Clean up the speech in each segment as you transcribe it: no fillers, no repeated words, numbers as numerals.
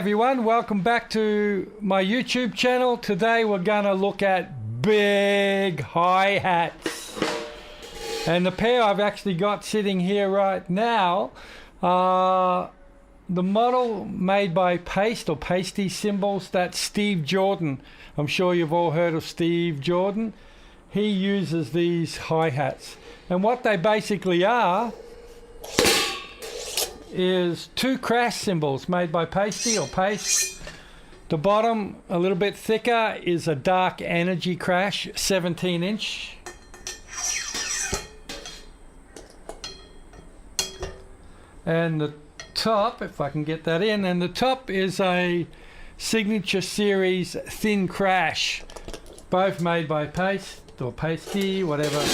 everyone, welcome back to my YouTube channel. Today we're gonna look at big hi-hats, and the pair I've actually got sitting here right now are the model made by Paste or Pasty Cymbals. That's Steve Jordan. I'm sure you've all heard of Steve Jordan. He uses these hi-hats, and what they basically are is two crash cymbals made by Pasty or Paste. The bottom, a little bit thicker, is a dark energy crash, 17-inch. And the top, if I can get that in, and the top is a Signature Series thin crash, both made by Paste or Pasty, whatever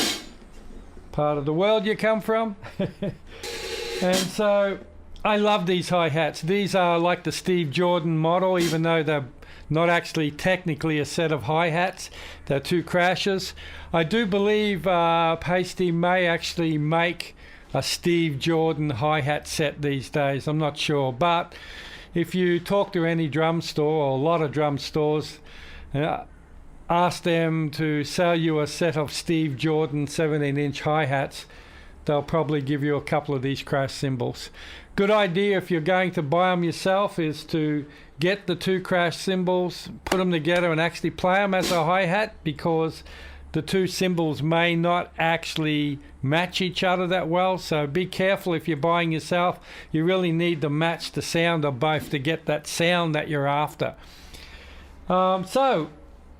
part of the world you come from. And so I love these hi-hats. These are like the Steve Jordan model, even though they're not actually technically a set of hi-hats. They're two crashes. I do believe Pasty may actually make a Steve Jordan hi-hat set these days. I'm not sure, but if you talk to any drum store or a lot of drum stores, ask them to sell you a set of Steve Jordan 17-inch hi-hats, they'll probably give you a couple of these crash cymbals. Good idea if you're going to buy them yourself is to get the two crash cymbals, put them together and actually play them as a hi-hat, because the two cymbals may not actually match each other that well. So be careful if you're buying yourself. You really need to match the sound of both to get that sound that you're after. So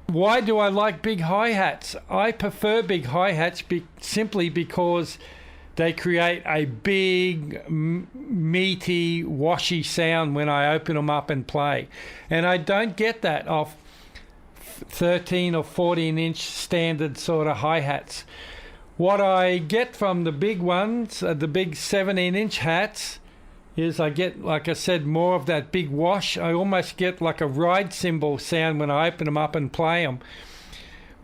why do I like big hi-hats? I prefer big hi-hats simply because they create a big, meaty, washy sound when I open them up and play. And I don't get that off 13 or 14-inch standard sort of hi-hats. What I get from the big ones, the big 17-inch hats, is I get, like I said, more of that big wash. I almost get like a ride cymbal sound when I open them up and play them.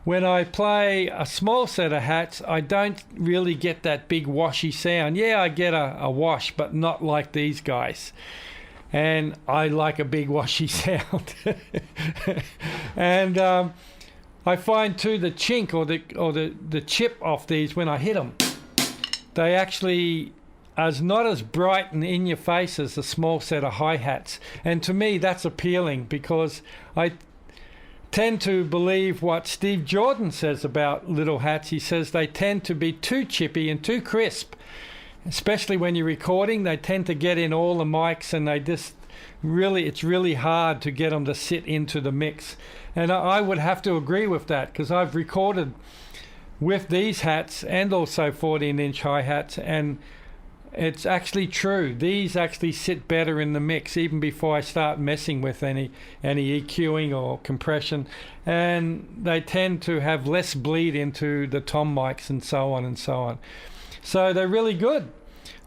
When I play a small set of hats, I don't really get that big washy sound. Yeah, I get a wash, but not like these guys. And I like a big washy sound. And I find too the chink or the chip off these when I hit them, they actually are not as bright and in your face as a small set of hi-hats. And to me, that's appealing, because I tend to believe what Steve Jordan says about little hats. He says they tend to be too chippy and too crisp, especially when you're recording. They tend to get in all the mics, and they just really, it's really hard to get them to sit into the mix. And I would have to agree with that, because I've recorded with these hats and also 14-inch hi-hats, and it's actually true. These actually sit better in the mix even before I start messing with any EQing or compression, and they tend to have less bleed into the tom mics and so on and so on. So they're really good.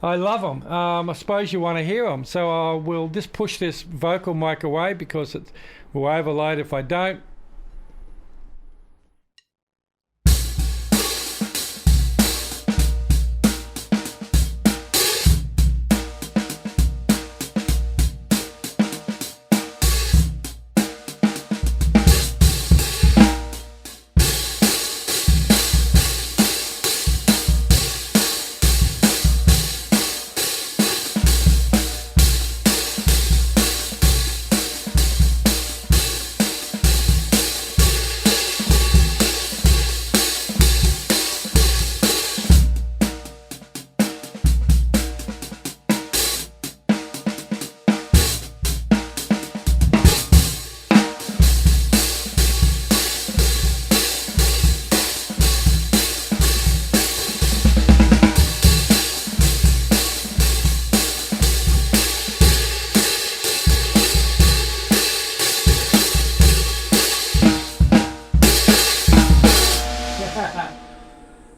I love them. I suppose you want to hear them, so I will just push this vocal mic away because it will overload if I don't.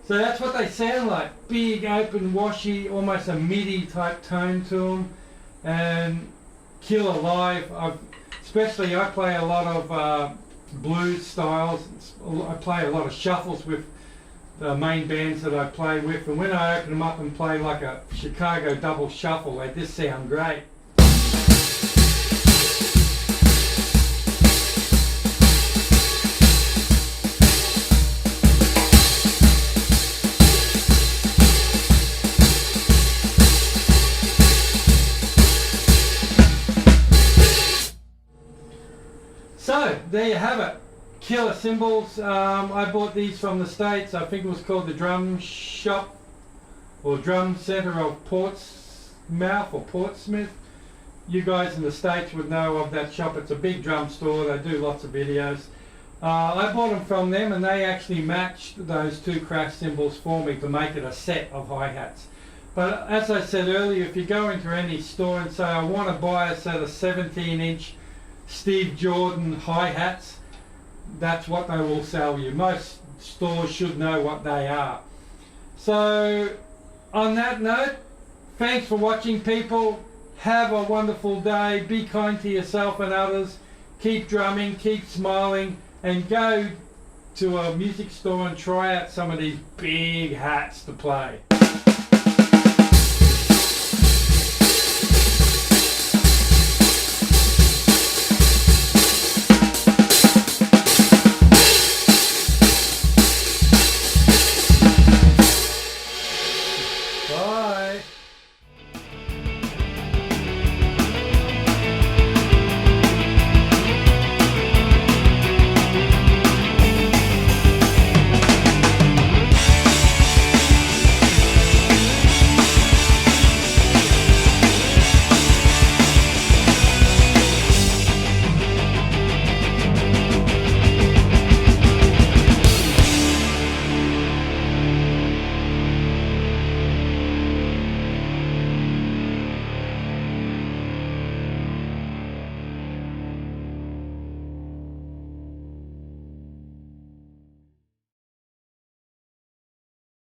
So that's what they sound like. Big, open, washy, almost a MIDI type tone to them, and killer live. Especially I play a lot of blues styles. I play a lot of shuffles with the main bands that I play with, and when I open them up and play like a Chicago double shuffle, they just sound great. So there you have it. Killer cymbals. I bought these from the States. I think it was called the Drum Shop or Drum Center of Portsmouth or Portsmouth. You guys in the States would know of that shop. It's a big drum store. They do lots of videos. I bought them from them, and they actually matched those two crash cymbals for me to make it a set of hi-hats. But as I said earlier, if you go into any store and say, I want to buy a set of 17-inch Steve Jordan hi-hats, that's what they will sell you. Most stores should know what they are. So on that note, thanks for watching, people. Have a wonderful day. Be kind to yourself and others. Keep drumming, keep smiling, and go to a music store and try out some of these big hats to play.